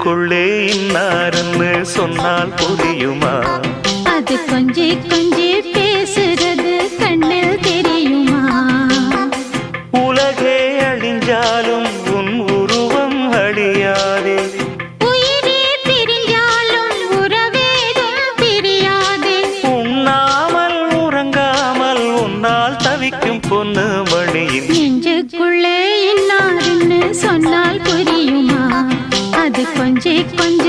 நெஞ்சுக்குள்ளே இன்னாருன்னு சொன்னால் புரியுமா? அது கொஞ்சி கொஞ்சி பேசுறது கண்ணில் தெரியுமா? உலகே அழிஞ்சாலும் உன் உருவம் அழியாதே, உயிரே பிரிஞ்சாலும் உறவேதும் பிரியாதே. உண்ணாமல் உறங்காமல் உன்னால் தவிக்கும் பொண்ணு மணியின் நெஞ்சுக்குள்ளே இன்னாருன்னு சொன்னால் புரியுமா? அது கொஞ்சி கொஞ்சி